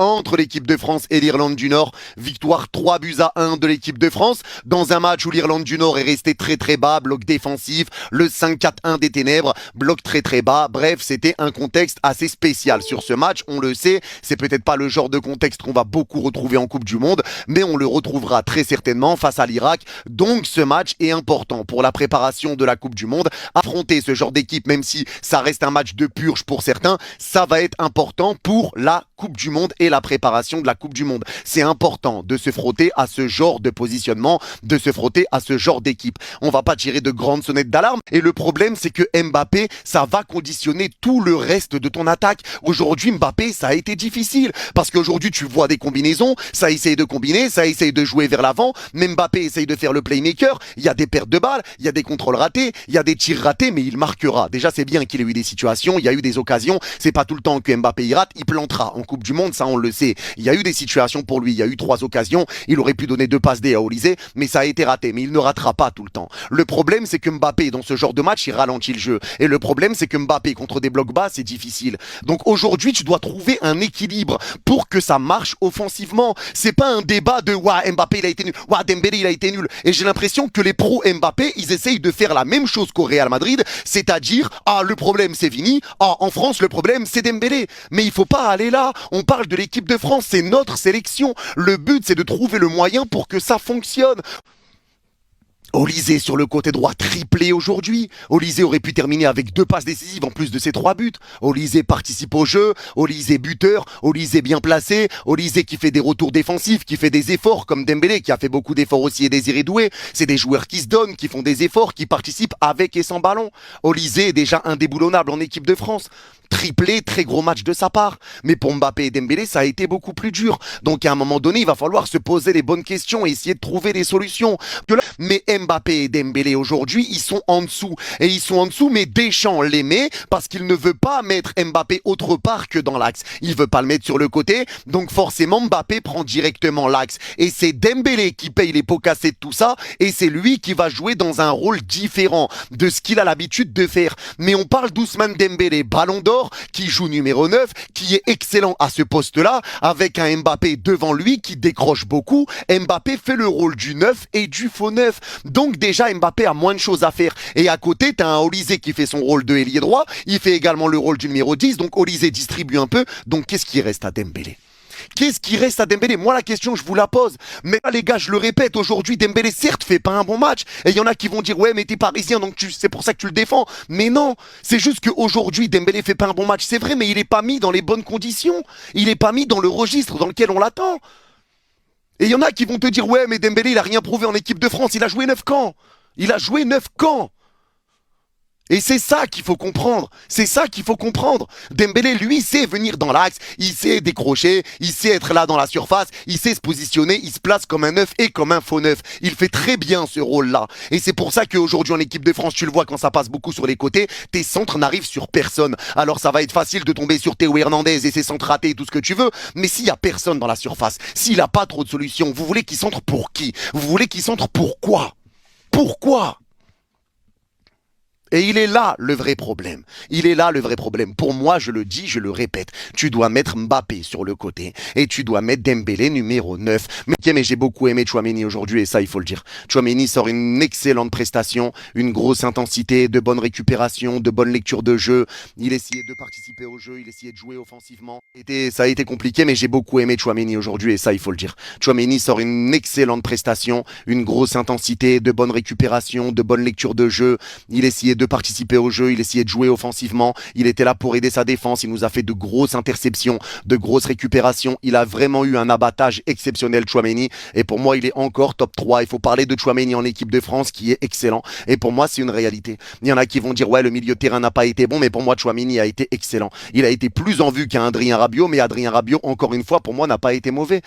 entre l'équipe de France et l'Irlande du Nord. Victoire 3-1 de l'équipe de France dans un match où l'Irlande du Nord est restée très bas, bloc défensif, le 5-4-1 des ténèbres, bloc très bas. Bref, c'était un contexte assez spécial sur ce match. On le sait, c'est peut-être pas le genre de contexte qu'on va beaucoup retrouver en Coupe du Monde, mais on le retrouvera très certainement face à l'Irak. Donc ce match est important pour la préparation de la Coupe du Monde. Affronter ce genre d'équipe, même si ça reste un match de purge pour certains, ça va être important pour la Coupe du Monde et la préparation de la Coupe du Monde. C'est important de se frotter à ce genre de positionnement, de se frotter à ce genre d'équipe. On va pas tirer de grandes sonnettes d'alarme. Et le problème, c'est que Mbappé, ça va conditionner tout le reste de ton attaque. Aujourd'hui, Mbappé, ça a été difficile. Parce qu'aujourd'hui, tu vois des combinaisons, ça essaye de combiner, ça essaye de jouer vers l'avant. Même Mbappé essaye de faire le playmaker. Il y a des pertes de balles, il y a des contrôles ratés, il y a des tirs ratés, mais il marquera. Déjà, c'est bien qu'il ait eu des situations, il y a eu des occasions. C'est pas tout le temps que Mbappé y rate, il plantera. En Coupe du Monde, ça on le sait. Il y a eu des situations pour lui, il y a eu 3 occasions. Il aurait pu donner 2 passes D à Olysée, mais ça a été raté. Mais il ne ratera pas tout le temps. Le problème, c'est que Mbappé, dans ce genre de match, il ralentit le jeu. Et le problème, c'est que Mbappé, contre des blocs bas, c'est difficile. Donc aujourd'hui, tu dois trouver un équilibre pour que ça marche offensivement. C'est pas un débat de ouais, Mbappé il a été nul, ouais, Dembélé il a été nul. Et j'ai l'impression que les pros Mbappé, ils essayent de faire la même chose qu'au Real Madrid, c'est-à-dire ah le problème c'est Vini, ah en France le problème c'est Dembélé. Mais il faut pas aller là. On parle de l'équipe de France, c'est notre sélection. Le but c'est de trouver le moyen pour que ça fonctionne. Olysée sur le côté droit triplé aujourd'hui. Olysée aurait pu terminer avec 2 passes décisives en plus de ses 3 buts. Olysée participe au jeu, Olysée buteur, Olysée bien placé, Olysée qui fait des retours défensifs, qui fait des efforts comme Dembélé qui a fait beaucoup d'efforts aussi et Désiré Doué. C'est des joueurs qui se donnent, qui font des efforts, qui participent avec et sans ballon. Olysée est déjà indéboulonnable en équipe de France. Triplé, très gros match de sa part. Mais pour Mbappé et Dembélé, ça a été beaucoup plus dur. Donc à un moment donné, il va falloir se poser les bonnes questions et essayer de trouver des solutions. Mais Mbappé et Dembélé aujourd'hui, ils sont en dessous. Et ils sont en dessous, mais Deschamps les met parce qu'il ne veut pas mettre Mbappé autre part que dans l'axe. Il veut pas le mettre sur le côté, donc forcément Mbappé prend directement l'axe. Et c'est Dembélé qui paye les pots cassés de tout ça, et c'est lui qui va jouer dans un rôle différent de ce qu'il a l'habitude de faire. Mais on parle d'Ousmane Dembélé, ballon d'or, qui joue numéro 9, qui est excellent à ce poste-là, avec un Mbappé devant lui qui décroche beaucoup. Mbappé fait le rôle du 9 et du faux 9. Donc déjà, Mbappé a moins de choses à faire. Et à côté, tu as un Olysée qui fait son rôle de ailier droit. Il fait également le rôle du numéro 10. Donc Olysée distribue un peu. Donc qu'est-ce qui reste à Dembélé? Qu'est-ce qui reste à Dembélé? Moi, la question, je vous la pose. Mais là, les gars, je le répète, aujourd'hui, Dembélé, certes, fait pas un bon match. Et il y en a qui vont dire, ouais, mais t'es parisien, donc c'est pour ça que tu le défends. Mais non, c'est juste qu'aujourd'hui, Dembélé fait pas un bon match. C'est vrai, mais il est pas mis dans les bonnes conditions. Il est pas mis dans le registre dans lequel on l'attend. Et il y en a qui vont te dire, ouais, mais Dembélé, il a rien prouvé en équipe de France. Il a joué 9 camps. Il a joué 9 camps. Et c'est ça qu'il faut comprendre. C'est ça qu'il faut comprendre. Dembélé, lui, sait venir dans l'axe, il sait décrocher, il sait être là dans la surface, il sait se positionner, il se place comme un 9 et comme un faux 9. Il fait très bien ce rôle-là. Et c'est pour ça qu'aujourd'hui en équipe de France, tu le vois quand ça passe beaucoup sur les côtés, tes centres n'arrivent sur personne. Alors ça va être facile de tomber sur Théo Hernandez et ses centres ratés et tout ce que tu veux, mais s'il n'y a personne dans la surface, s'il n'a pas trop de solutions, vous voulez qu'il centre pour qui? Vous voulez qu'il centre pour quoi? Pourquoi? Et il est là le vrai problème. Il est là le vrai problème. Pour moi, je le dis, je le répète. Tu dois mettre Mbappé sur le côté. Et tu dois mettre Dembélé numéro 9. Mais j'ai beaucoup aimé Tchouaméni aujourd'hui, et ça, il faut le dire. Tchouaméni sort une excellente prestation, une grosse intensité, de bonnes récupérations, de bonnes lectures de jeu. Il essayait de participer au jeu, il essayait de jouer offensivement. Ça a été compliqué, mais j'ai beaucoup aimé Tchouaméni aujourd'hui, et ça, il faut le dire. Tchouaméni sort une excellente prestation, une grosse intensité, de bonnes récupérations, de bonnes lectures de jeu. Il essayait de participer au jeu, il essayait de jouer offensivement, il était là pour aider sa défense, il nous a fait de grosses interceptions, de grosses récupérations, il a vraiment eu un abattage exceptionnel Tchouaméni, et pour moi il est encore top 3, il faut parler de Tchouaméni en équipe de France qui est excellent, et pour moi c'est une réalité. Il y en a qui vont dire ouais le milieu de terrain n'a pas été bon, mais pour moi Tchouaméni a été excellent, il a été plus en vue qu'un Adrien Rabiot, mais Adrien Rabiot encore une fois pour moi n'a pas été mauvais.